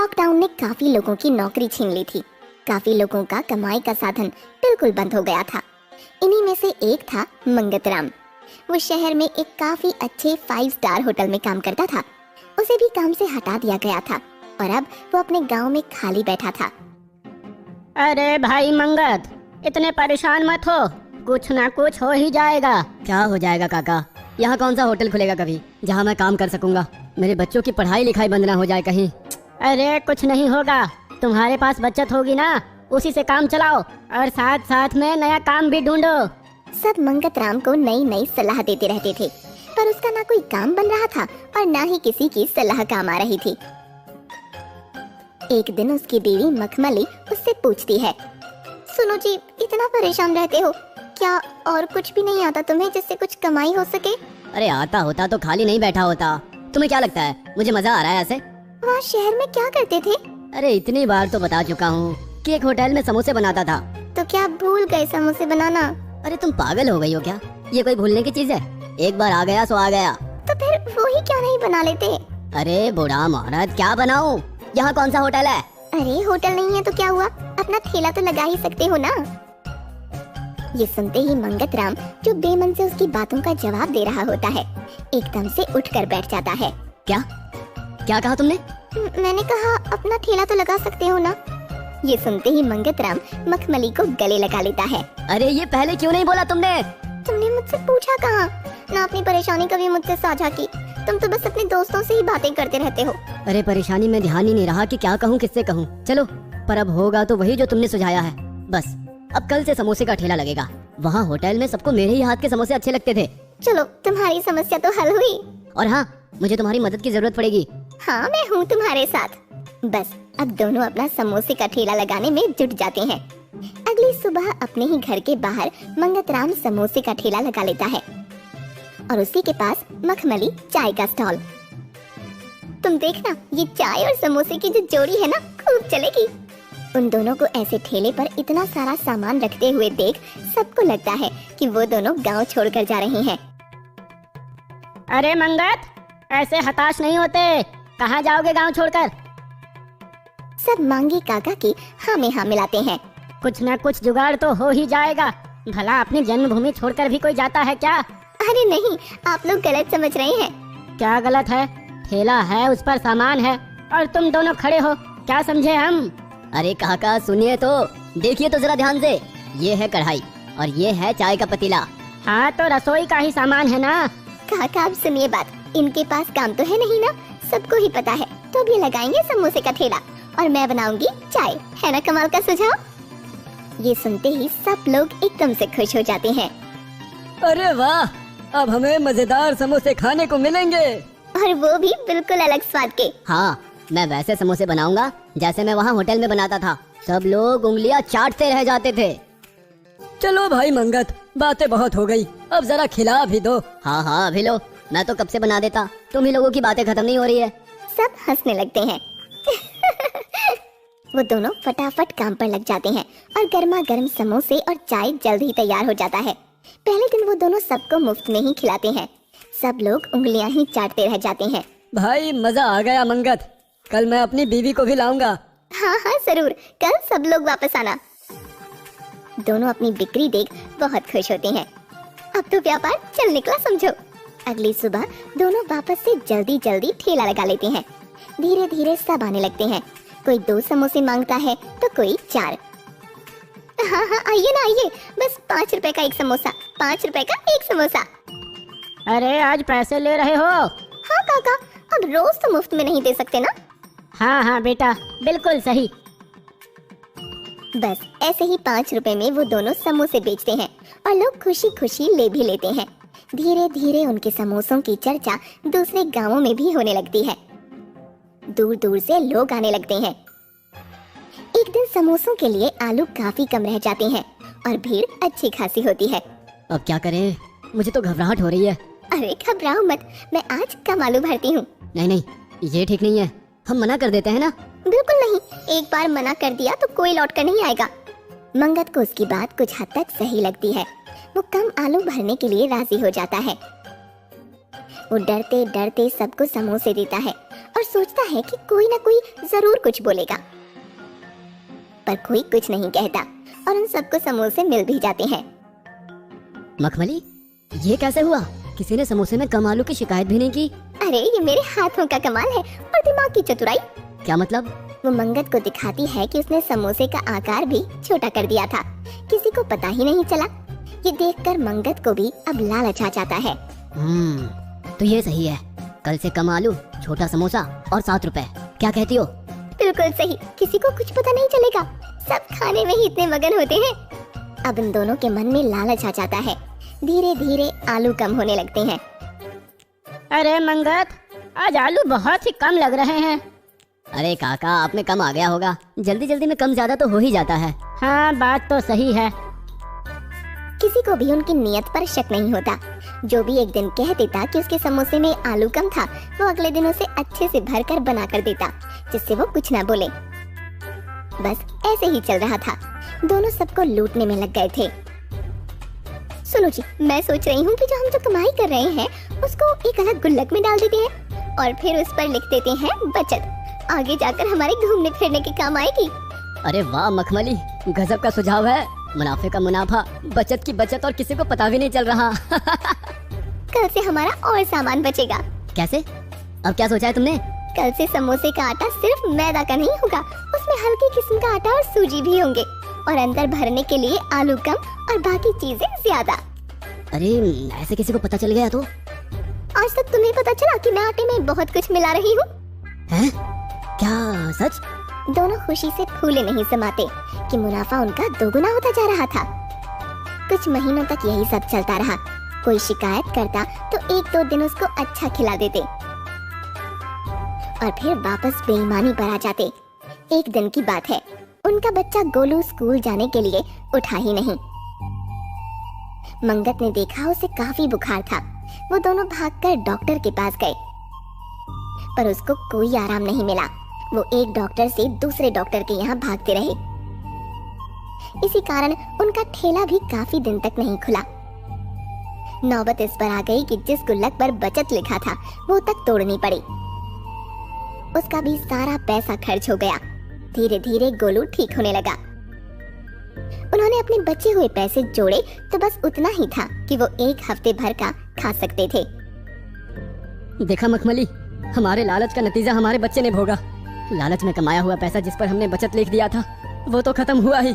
Lockdown ने काफी लोगों की नौकरी छीन ली थी। काफी लोगों का कमाई का साधन बिल्कुल बंद हो गया था। इन्हीं में से एक था मंगतराम। वो शहर में एक काफी अच्छे 5 स्टार होटल में काम करता था। उसे भी काम से हटा दिया गया था और अब वो अपने गांव में खाली बैठा था। अरे भाई मंगत, इतने परेशान मत हो, कुछ ना कुछ हो ही जाएगा। क्या हो जाएगा काका? यहाँ कौन सा होटल खुलेगा कभी जहाँ मैं काम कर सकूंगा? मेरे बच्चों की पढ़ाई लिखाई बंद ना हो जाए कहीं। अरे कुछ नहीं होगा, तुम्हारे पास बचत होगी ना, उसी से काम चलाओ और साथ साथ में नया काम भी ढूंढो। सब मंगतराम को नई नई सलाह देते रहते थे, पर उसका ना कोई काम बन रहा था और ना ही किसी की सलाह काम आ रही थी। एक दिन उसकी बीवी मखमली उससे पूछती है, सुनो जी, इतना परेशान रहते हो, क्या और कुछ भी नहीं आता तुम्हें जिससे कुछ कमाई हो सके? अरे आता होता तो खाली नहीं बैठा होता। तुम्हें क्या लगता है मुझे मजा आ रहा है ऐसे? वहाँ शहर में क्या करते थे? अरे इतनी बार तो बता चुका हूँ कि एक होटल में समोसे बनाता था। तो क्या भूल गए समोसे बनाना? अरे तुम पागल हो गई हो क्या? ये कोई भूलने की चीज है? एक बार आ गया सो आ गया। तो फिर वो ही क्यों नहीं बना लेते? अरे बूढ़ा महाराज, क्या बनाऊं? यहाँ कौन सा होटल है? अरे होटल नहीं है तो क्या हुआ, अपना ठेला तो लगा ही सकते हो ना। ये सुनते ही मंगतराम, जो बेमन से उसकी बातों का जवाब दे रहा होता है, एकदम से उठकर बैठ जाता है। क्या क्या कहा तुमने? मैंने कहा अपना ठेला तो लगा सकते हो ना। ये सुनते ही मंगतराम मखमली को गले लगा लेता है। अरे ये पहले क्यों नहीं बोला तुमने? तुमने मुझसे पूछा कहाँ, ना अपनी परेशानी कभी मुझसे साझा की। तुम तो बस अपने दोस्तों से ही बातें करते रहते हो। अरे परेशानी में ध्यान ही नहीं रहा कि क्या कहूँ किससे कहूँ। चलो, पर अब होगा तो वही जो तुमने सुझाया है। बस अब कल से समोसे का ठेला लगेगा। वहाँ होटल में सबको मेरे ही हाथ के समोसे अच्छे लगते थे। चलो, तुम्हारी समस्या तो हल हुई। और हाँ, मुझे तुम्हारी मदद की जरूरत पड़ेगी। हाँ, मैं हूँ तुम्हारे साथ। बस अब दोनों अपना समोसे का ठेला लगाने में जुट जाते हैं। अगली सुबह अपने ही घर के बाहर मंगतराम समोसे का ठेला लगा लेता है और उसी के पास मखमली चाय का स्टॉल। तुम देखना, ये चाय और समोसे की जो जोड़ी है ना, खूब चलेगी। उन दोनों को ऐसे ठेले पर इतना सारा सामान रखते हुए देख सबको लगता है कि वो दोनों गांव छोड़कर जा रहे हैं। अरे मंगत, ऐसे हताश नहीं होते, कहाँ जाओगे गांव छोड़कर? सब मांगे काका की हाँ में हाँ मिलाते हैं। कुछ न कुछ जुगाड़ तो हो ही जाएगा। भला अपनी जन्मभूमि छोड़कर भी कोई जाता है क्या? अरे नहीं, आप लोग गलत समझ रहे हैं। क्या गलत है? ठेला है, उस पर सामान है और तुम दोनों खड़े हो, क्या समझे हम? अरे काका सुनिए तो, देखिए तो जरा ध्यान से। ये है कढ़ाई और ये है चाय का पतीला। हाँ तो रसोई का ही सामान है ना। काका आप सुनिए बात, इनके पास काम तो है नहीं ना, सबको ही पता है। तो अब ये लगाएंगे समोसे का ठेला और मैं बनाऊंगी चाय। है ना कमाल का सुझाव? ये सुनते ही सब लोग एकदम से खुश हो जाते हैं। अरे वाह, अब हमें मजेदार समोसे खाने को मिलेंगे, और वो भी बिल्कुल अलग स्वाद के। हाँ, मैं वैसे समोसे बनाऊंगा जैसे मैं वहाँ होटल में बनाता था। सब लोग उंगलियां चाटते रह जाते थे। चलो भाई मंगत, बातें बहुत हो गई, अब जरा खिला भी दो। हाँ हाँ अभी लो, मैं तो कब से बना देता, तुम ही लोगों की बातें खत्म नहीं हो रही है। सब हंसने लगते हैं। वो दोनों फटाफट काम पर लग जाते हैं और गर्मा गर्म समोसे और चाय जल्द ही तैयार हो जाता है। पहले दिन वो दोनों सबको मुफ्त में ही खिलाते हैं। सब लोग उंगलियां ही चाटते रह जाते हैं। भाई मजा आ गया मंगत, कल मैं अपनी बीवी को भी लाऊंगा। हाँ हाँ जरूर, कल सब लोग वापस आना। दोनों अपनी बिक्री देख बहुत खुश होते हैं। अब तो व्यापार चल निकला समझो। अगली सुबह दोनों वापस से जल्दी जल्दी ठेला लगा लेते हैं। धीरे धीरे सब आने लगते हैं। कोई 2 समोसे मांगता है तो कोई 4। हाँ हाँ आइए ना आइए, बस 5 रुपए का एक समोसा, 5 रुपए का एक समोसा। अरे आज पैसे ले रहे हो? हाँ काका, अब रोज तो मुफ्त में नहीं दे सकते ना। हाँ हाँ बेटा, बिल्कुल सही। बस ऐसे ही 5 रुपए में वो दोनों समोसे बेचते हैं और लोग खुशी खुशी ले भी लेते हैं। धीरे धीरे उनके समोसों की चर्चा दूसरे गांवों में भी होने लगती है। दूर दूर से लोग आने लगते हैं। एक दिन समोसों के लिए आलू काफी कम रह जाते हैं और भीड़ अच्छी खासी होती है। अब क्या करें, मुझे तो घबराहट हो रही है। अरे घबराओ मत, मैं आज कम आलू भरती हूँ। नहीं नहीं, ये ठीक नहीं है, हम मना कर देते हैं ना। बिल्कुल नहीं, एक बार मना कर दिया तो कोई लौट कर नहीं आएगा। मंगत को उसकी बात कुछ हद तक सही लगती है। वो कम आलू भरने के लिए राजी हो जाता है। वो डरते डरते सबको समोसे देता है और और सोचता है कि कोई ना कोई जरूर कुछ बोलेगा, पर कोई कुछ नहीं कहता और उन सबको समोसे मिल भी जाते हैं। मखमली, ये कैसे हुआ? किसी ने समोसे में कम आलू की शिकायत भी नहीं की। अरे ये मेरे हाथों का कमाल है और दिमाग की चतुराई। क्या मतलब? वो मंगत को दिखाती है कि उसने समोसे का आकार भी छोटा कर दिया था, किसी को पता ही नहीं चला। ये देखकर मंगत को भी अब लालच आ जाता है। तो ये सही है, कल से कम आलू, छोटा समोसा और 7 रुपए। क्या कहती हो? बिल्कुल सही, किसी को कुछ पता नहीं चलेगा, सब खाने में ही इतने मगन होते हैं। अब इन दोनों के मन में लालच आ जाता है, धीरे धीरे आलू कम होने लगते हैं। अरे मंगत, आज आलू बहुत ही कम लग रहे हैं। अरे काका, आप में कम आ गया होगा, जल्दी जल्दी में कम ज्यादा तो हो ही जाता है। हाँ, बात तो सही है। किसी को भी उनकी नियत पर शक नहीं होता। जो भी एक दिन कह देता कि उसके समोसे में आलू कम था, वो अगले दिन उसे अच्छे से भरकर बना कर देता, जिससे वो कुछ ना बोले। बस ऐसे ही चल रहा था, दोनों सबको लूटने में लग गए थे। सुनो जी, मैं सोच रही हूँ कि जो हम जो कमाई कर रहे हैं उसको एक अलग गुल्लक में डाल देते हैं और फिर उस पर लिख देते हैं बचत, आगे जाकर हमारे घूमने फिरने के काम आएगी। अरे वाह मखमली, गजब का सुझाव है। मुनाफे का मुनाफा, बचत की बचत और किसी को पता भी नहीं चल रहा। कल से हमारा और सामान बचेगा। कैसे? अब क्या सोचा है तुमने? कल से समोसे का आटा सिर्फ मैदा का नहीं होगा, उसमें हल्की किस्म का आटा और सूजी भी होंगे और अंदर भरने के लिए आलू कम और बाकी चीजें ज्यादा। अरे ऐसे किसी को पता चल गया तो? आज तक तुम्हें पता चला कि मैं आटे में बहुत कुछ मिला रही हूँ। हैं? क्या सच? दोनों खुशी से फूले नहीं समाते कि मुनाफा उनका दोगुना होता जा रहा था। कुछ महीनों तक यही सब चलता रहा। कोई शिकायत करता तो 1-2 दिन उसको अच्छा खिला देते और फिर वापस बेईमानी पर आ जाते। एक दिन की बात है, उनका बच्चा गोलू स्कूल जाने के लिए उठा ही नहीं। मंगत ने देखा उसे काफी बुखार था। वो दोनों भागकर डॉक्टर के पास गए, पर उसको कोई आराम नहीं मिला। वो एक डॉक्टर से दूसरे डॉक्टर के यहाँ भागते रहे। इसी कारण उनका ठेला भी काफी दिन तक नहीं खुला। नौबत इस पर आ गई कि जिस गुल्लक पर बचत लिखा था वो तक तोड़नी पड़ी। उसका भी सारा पैसा खर्च हो गया। धीरे धीरे गोलू ठीक होने लगा। उन्होंने अपने बचे हुए पैसे जोड़े तो बस उतना ही था कि वो 1 हफ्ते भर का खा सकते थे। देखा मखमली, हमारे लालच का नतीजा हमारे बच्चे ने भोगा। लालच में कमाया हुआ पैसा जिस पर हमने बचत लिख दिया था वो तो खत्म हुआ ही,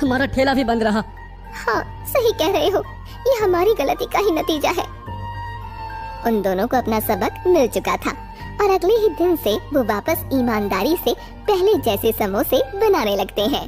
हमारा ठेला भी बंद रहा। हाँ, सही कह रहे हो, ये हमारी गलती का ही नतीजा है। उन दोनों को अपना सबक मिल चुका था और अगले ही दिन से वो वापस ईमानदारी से पहले जैसे समोसे बनाने लगते हैं।